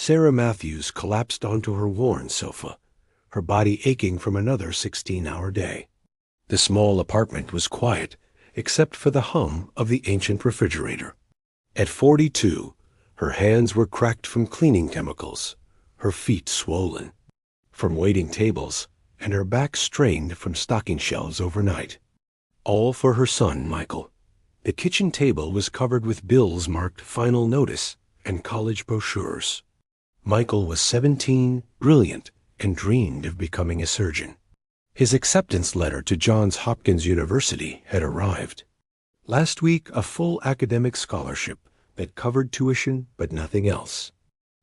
Sarah Matthews collapsed onto her worn sofa, her body aching from another 16-hour day. The small apartment was quiet, except for the hum of the ancient refrigerator. At 42, her hands were cracked from cleaning chemicals, her feet swollen from waiting tables, and her back strained from stocking shelves overnight. All for her son, Michael. The kitchen table was covered with bills marked Final Notice and college brochures. Michael was 17, brilliant, and dreamed of becoming a surgeon. His acceptance letter to Johns Hopkins University had arrived. Last week, a full academic scholarship that covered tuition but nothing else.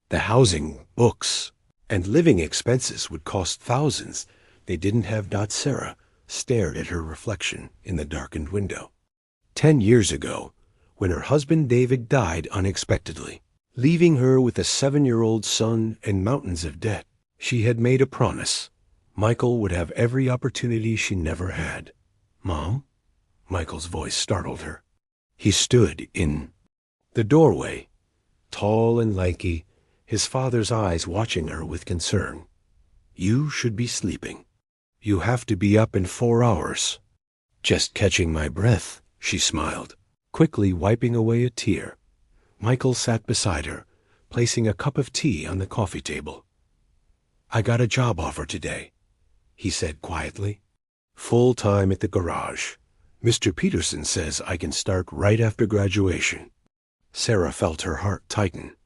The housing, books, and living expenses would cost thousands. They didn't have. Sarah stared at her reflection in the darkened window. 10 years ago, when her husband David died unexpectedly, leaving her with a 7-year-old son and mountains of debt, she had made a promise. Michael would have every opportunity she never had. "Mom?" Michael's voice startled her. He stood in the doorway, tall and lanky, his father's eyes watching her with concern. "You should be sleeping. You have to be up in 4 hours." "Just catching my breath," she smiled, quickly wiping away a tear. Michael sat beside her, placing a cup of tea on the coffee table. "I got a job offer today," he said quietly. "Full-time at the garage. Mr. Peterson says I can start right after graduation." Sarah felt her heart tighten.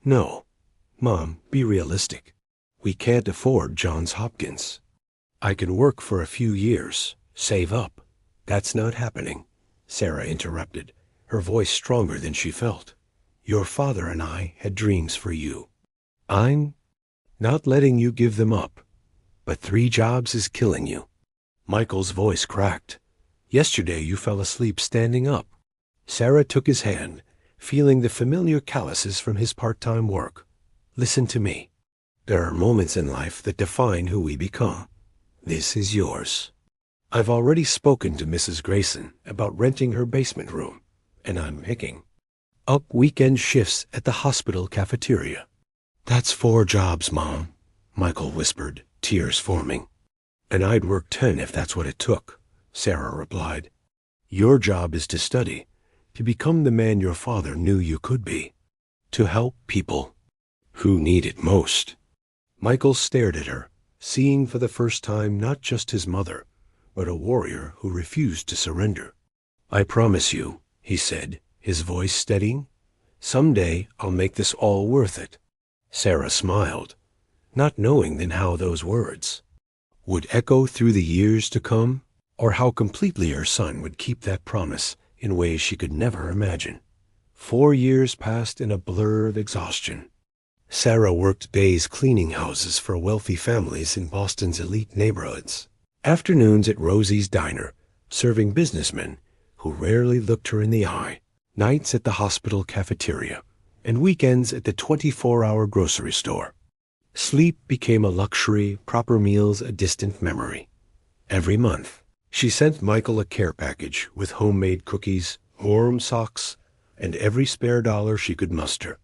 "No, Mom, be realistic. We can't afford Johns Hopkins. I can work for a few years, save up." "That's not happening," Sarah interrupted, her voice stronger than she felt. "Your father and I had dreams for you. I'm not letting you give them up, but 3 jobs is killing you." Michael's voice cracked. "Yesterday you fell asleep standing up." Sarah took his hand, feeling the familiar calluses from his part-time work. "Listen to me. There are moments in life that define who we become. This is yours. I've already spoken to Mrs. Grayson about renting her basement room, and I'm picking up weekend shifts at the hospital cafeteria." "That's 4 jobs, Mom," Michael whispered, tears forming. "And I'd work 10 if that's what it took," Sarah replied. "Your job is to study, to become the man your father knew you could be, to help people who need it most." Michael stared at her, seeing for the first time not just his mother, but a warrior who refused to surrender. "I promise you," he said, his voice steadying, "someday I'll make this all worth it." Sarah smiled, not knowing then how those words would echo through the years to come, or how completely her son would keep that promise in ways she could never imagine. 4 years passed in a blur of exhaustion. Sarah worked days cleaning houses for wealthy families in Boston's elite neighborhoods, afternoons at Rosie's Diner, serving businessmen who rarely looked her in the eye, nights at the hospital cafeteria, and weekends at the 24-hour grocery store. Sleep became a luxury, proper meals a distant memory. Every month, she sent Michael a care package with homemade cookies, warm socks, and every spare dollar she could muster.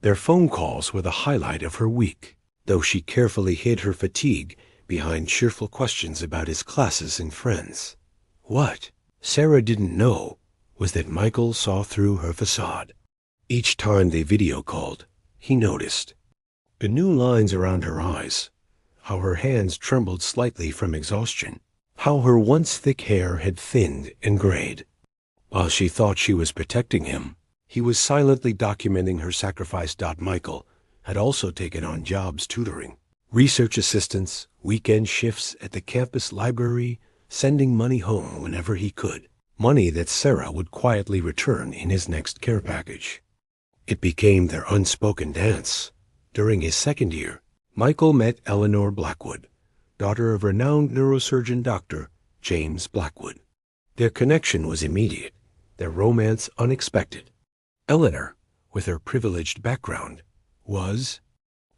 Their phone calls were the highlight of her week, though she carefully hid her fatigue behind cheerful questions about his classes and friends. What Sarah didn't know was that Michael saw through her facade. Each time they video called, he noticed the new lines around her eyes, how her hands trembled slightly from exhaustion, how her once thick hair had thinned and grayed. While she thought she was protecting him, he was silently documenting her sacrifice. Michael had also taken on jobs tutoring, research assistants, weekend shifts at the campus library, sending money home whenever he could, money that Sarah would quietly return in his next care package. It became their unspoken dance. During his 2nd year, Michael met Eleanor Blackwood, daughter of renowned neurosurgeon Dr. James Blackwood. Their connection was immediate, their romance unexpected. Eleanor, with her privileged background, was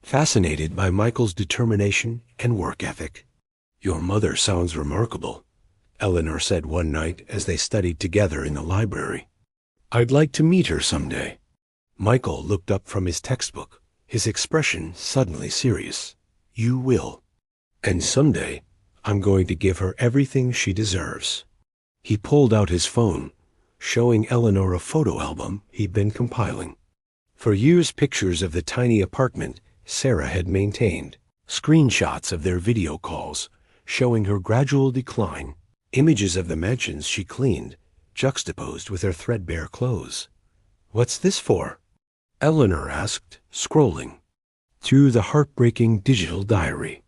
fascinated by Michael's determination and work ethic. "Your mother sounds remarkable," Eleanor said one night as they studied together in the library. "I'd like to meet her someday." Michael looked up from his textbook, his expression suddenly serious. "You will. And someday, I'm going to give her everything she deserves." He pulled out his phone, showing Eleanor a photo album he'd been compiling. For years, pictures of the tiny apartment Sarah had maintained, screenshots of their video calls showing her gradual decline, images of the mansions she cleaned, juxtaposed with her threadbare clothes. "What's this for?" Eleanor asked, scrolling through the heartbreaking digital diary.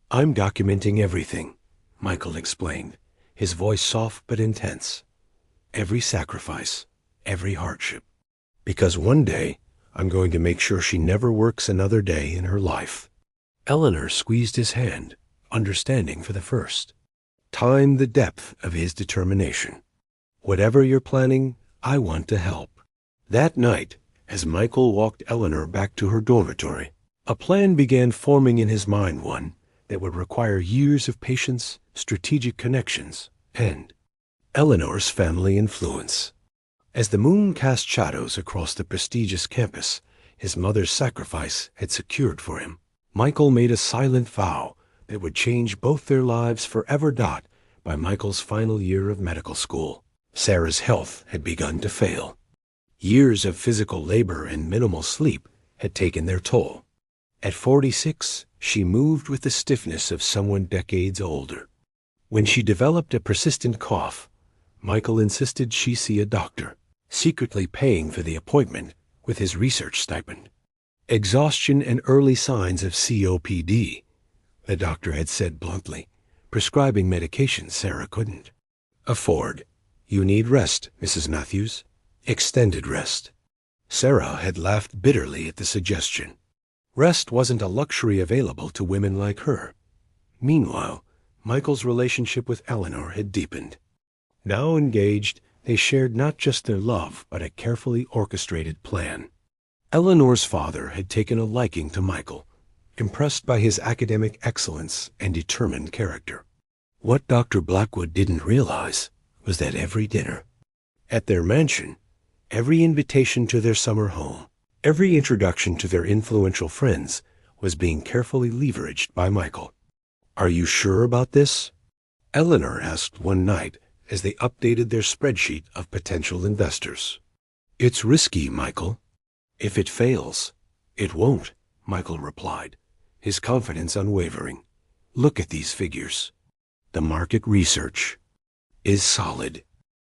"I'm documenting everything," Michael explained, his voice soft but intense. "Every sacrifice, every hardship. Because one day, I'm going to make sure she never works another day in her life." Eleanor squeezed his hand, understanding for the first time the depth of his determination. "Whatever you're planning, I want to help." That night, as Michael walked Eleanor back to her dormitory, a plan began forming in his mind, one that would require years of patience, strategic connections, and Eleanor's family influence. As the moon cast shadows across the prestigious campus his mother's sacrifice had secured for him, Michael made a silent vow that would change both their lives forever. By Michael's final year of medical school, Sarah's health had begun to fail. Years of physical labor and minimal sleep had taken their toll. At 46, she moved with the stiffness of someone decades older. When she developed a persistent cough, Michael insisted she see a doctor, secretly paying for the appointment with his research stipend. Exhaustion and early signs of COPD, the doctor had said bluntly, prescribing medications Sarah couldn't afford. "You need rest, Mrs. Matthews. Extended rest." Sarah had laughed bitterly at the suggestion. Rest wasn't a luxury available to women like her. Meanwhile, Michael's relationship with Eleanor had deepened. Now engaged, they shared not just their love, but a carefully orchestrated plan. Eleanor's father had taken a liking to Michael, impressed by his academic excellence and determined character. What Dr. Blackwood didn't realize was that every dinner at their mansion, every invitation to their summer home, every introduction to their influential friends was being carefully leveraged by Michael. "Are you sure about this?" Eleanor asked one night as they updated their spreadsheet of potential investors. "It's risky, Michael. If it fails, it won't," Michael replied, his confidence unwavering. "Look at these figures. The market research is solid."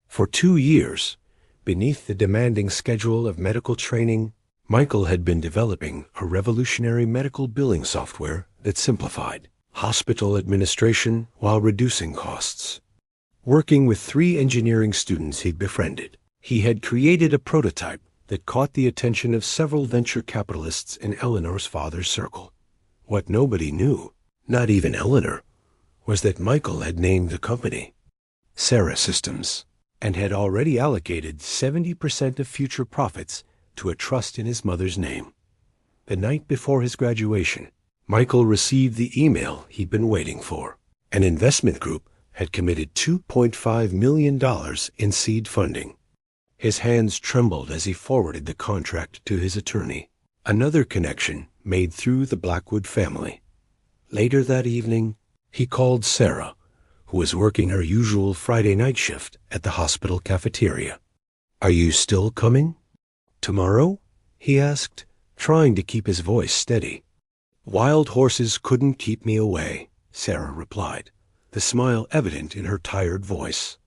For 2 years, beneath the demanding schedule of medical training, Michael had been developing a revolutionary medical billing software that simplified hospital administration while reducing costs. Working with 3 engineering students he'd befriended, he had created a prototype that caught the attention of several venture capitalists in Eleanor's father's circle. What nobody knew, not even Eleanor, was that Michael had named the company Sarah Systems and had already allocated 70% of future profits to a trust in his mother's name. The night before his graduation, Michael received the email he'd been waiting for. An investment group had committed $2.5 million in seed funding. His hands trembled as he forwarded the contract to his attorney, another connection made through the Blackwood family. Later that evening, he called Sarah, who was working her usual Friday night shift at the hospital cafeteria. "Are you still coming tomorrow?" he asked, trying to keep his voice steady. "Wild horses couldn't keep me away," Sarah replied, the smile evident in her tired voice.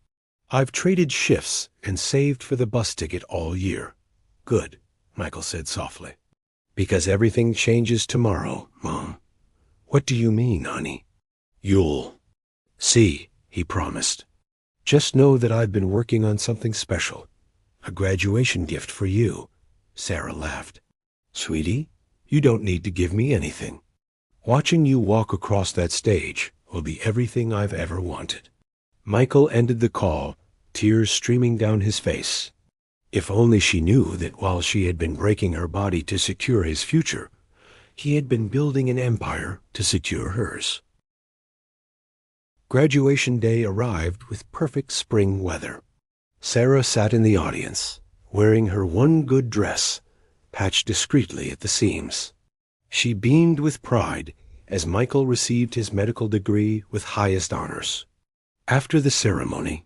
"I've traded shifts and saved for the bus ticket all year." "Good," Michael said softly. "Because everything changes tomorrow, Mom." "What do you mean, honey?" "You'll see," he promised. "Just know that I've been working on something special. A graduation gift for you." Sarah laughed. "Sweetie, you don't need to give me anything. Watching you walk across that stage will be everything I've ever wanted." Michael ended the call, tears streaming down his face. If only she knew that while she had been breaking her body to secure his future, he had been building an empire to secure hers. Graduation day arrived with perfect spring weather. Sarah sat in the audience, wearing her one good dress, patched discreetly at the seams. She beamed with pride as Michael received his medical degree with highest honors. After the ceremony,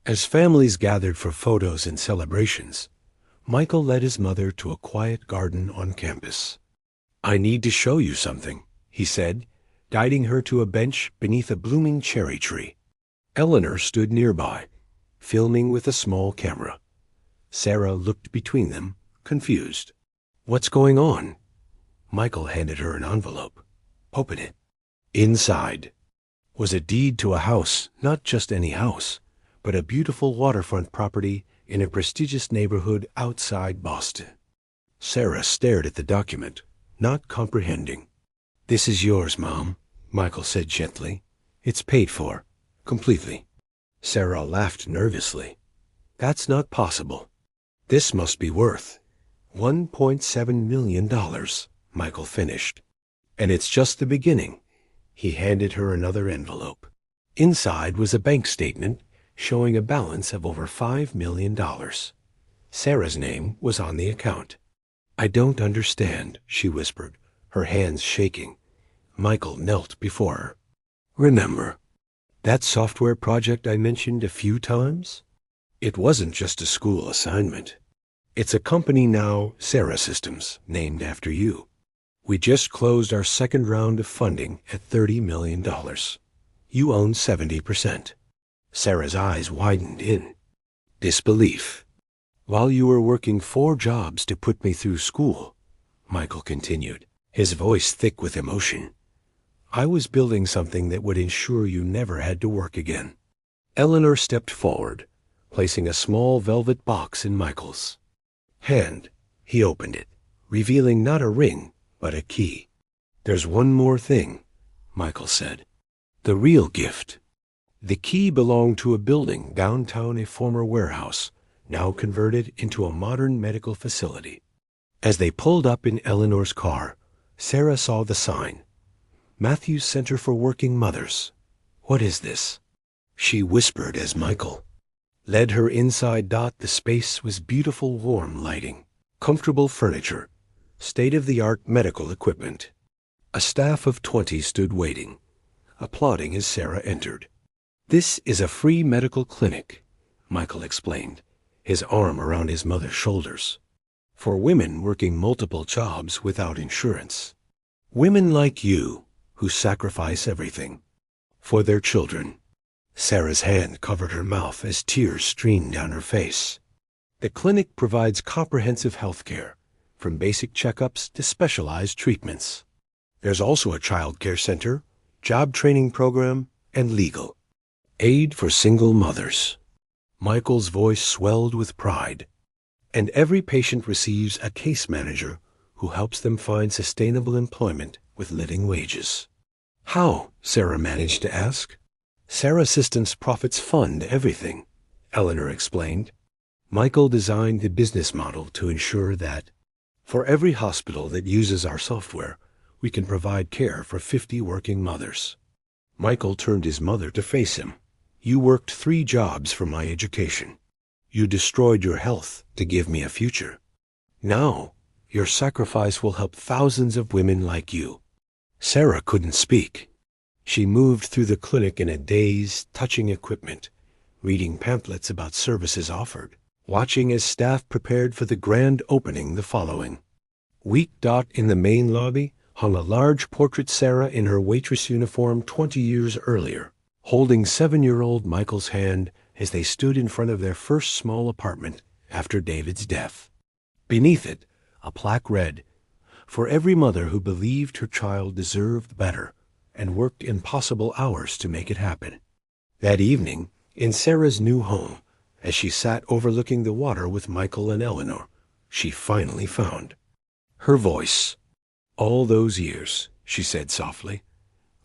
as families gathered for photos and celebrations, Michael led his mother to a quiet garden on campus. "I need to show you something," he said, guiding her to a bench beneath a blooming cherry tree. Eleanor stood nearby, filming with a small camera. Sarah looked between them, confused. "What's going on?" Michael handed her an envelope. "Open it." Inside was a deed to a house, not just any house, but a beautiful waterfront property in a prestigious neighborhood outside Boston. Sarah stared at the document, not comprehending. "This is yours, Mom," Michael said gently. "It's paid for, completely." Sarah laughed nervously. "That's not possible. This must be worth $1.7 million, Michael finished. "And it's just the beginning." He handed her another envelope. Inside was a bank statement showing a balance of over $5 million. Sarah's name was on the account. "I don't understand," she whispered, her hands shaking. Michael knelt before her. "Remember that software project I mentioned a few times? It wasn't just a school assignment. It's a company now, Sarah Systems, named after you. We just closed our second round of funding at $30 million. You own 70%. Sarah's eyes widened in disbelief. "While you were working 4 jobs to put me through school," Michael continued, his voice thick with emotion, "I was building something that would ensure you never had to work again." Eleanor stepped forward, placing a small velvet box in Michael's hand. He opened it, revealing not a ring, but a key. "There's one more thing," Michael said. "The real gift." The key belonged to a building downtown, a former warehouse, now converted into a modern medical facility. As they pulled up in Eleanor's car, Sarah saw the sign, "Matthews Center for Working Mothers." "What is this?" she whispered as Michael led her inside. The space was beautiful, warm lighting, comfortable furniture, state-of-the-art medical equipment. A staff of 20 stood waiting, applauding as Sarah entered. "This is a free medical clinic," Michael explained, his arm around his mother's shoulders, "for women working multiple jobs without insurance. Women like you who sacrifice everything for their children." Sarah's hand covered her mouth as tears streamed down her face. "The clinic provides comprehensive health care, from basic checkups to specialized treatments. There's also a child care center, job training program, and legal aid for single mothers." Michael's voice swelled with pride. "And every patient receives a case manager who helps them find sustainable employment with living wages." "How?" Sarah managed to ask. "Sarah Systems profits fund everything," Eleanor explained. "Michael designed the business model to ensure that for every hospital that uses our software, we can provide care for 50 working mothers." Michael turned his mother to face him. "You worked 3 jobs for my education. You destroyed your health to give me a future. Now, your sacrifice will help thousands of women like you." Sarah couldn't speak. She moved through the clinic in a daze, touching equipment, reading pamphlets about services offered, watching as staff prepared for the grand opening the following week. In the main lobby hung a large portrait Sarah in her waitress uniform 20 years earlier, holding 7-year-old Michael's hand as they stood in front of their first small apartment after David's death. Beneath it, a plaque read, "For every mother who believed her child deserved better and worked impossible hours to make it happen." That evening, in Sarah's new home, as she sat overlooking the water with Michael and Eleanor, she finally found her voice. "All those years," she said softly,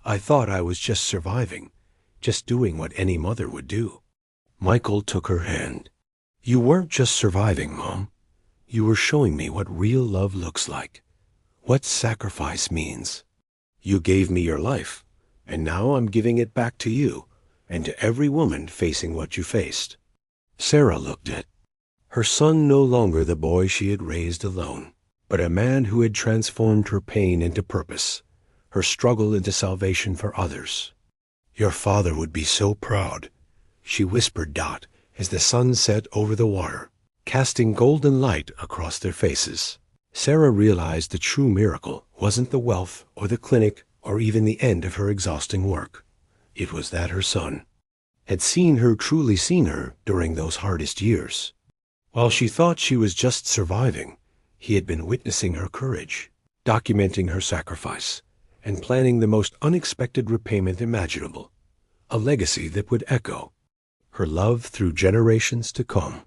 "I thought I was just surviving, just doing what any mother would do." Michael took her hand. "You weren't just surviving, Mom. You were showing me what real love looks like, what sacrifice means. You gave me your life, and now I'm giving it back to you and to every woman facing what you faced." Sarah looked at her son, no longer the boy she had raised alone, but a man who had transformed her pain into purpose, her struggle into salvation for others. "Your father would be so proud," she whispered Dot as the sun set over the water, casting golden light across their faces. Sarah realized the true miracle wasn't the wealth or the clinic or even the end of her exhausting work. It was that her son had truly seen her during those hardest years. While she thought she was just surviving, he had been witnessing her courage, documenting her sacrifice, and planning the most unexpected repayment imaginable, a legacy that would echo her love through generations to come.